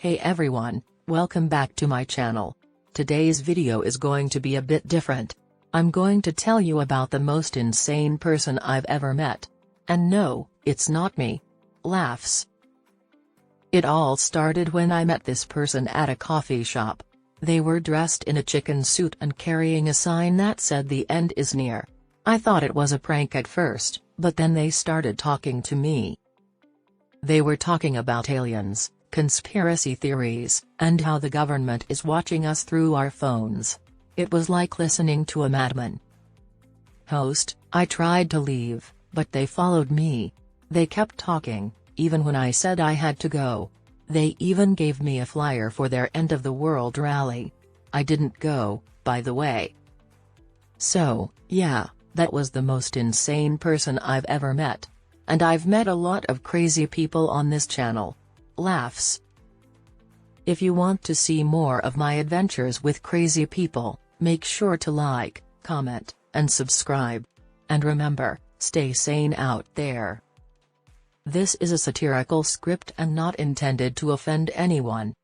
Hey everyone, welcome back to my channel. Today's video is going to be a bit different. I'm going to tell you about the most insane person I've ever met. And no, it's not me. Laughs. It all started when I met this person at a coffee shop. They were dressed in a chicken suit and carrying a sign that said the end is near. I thought it was a prank at first, but then they started talking to me. They were talking about aliens, conspiracy theories, and how the government is watching us through our phones. It was like listening to a madman. Host, I tried to leave, but they followed me. They kept talking, even when I said I had to go. They even gave me a flyer for their end of the world rally. I didn't go, by the way. So, yeah, that was the most insane person I've ever met. And I've met a lot of crazy people on this channel. Laughs. If you want to see more of my adventures with crazy people, make sure to like, comment, and subscribe. And remember, stay sane out there. This is a satirical script and not intended to offend anyone.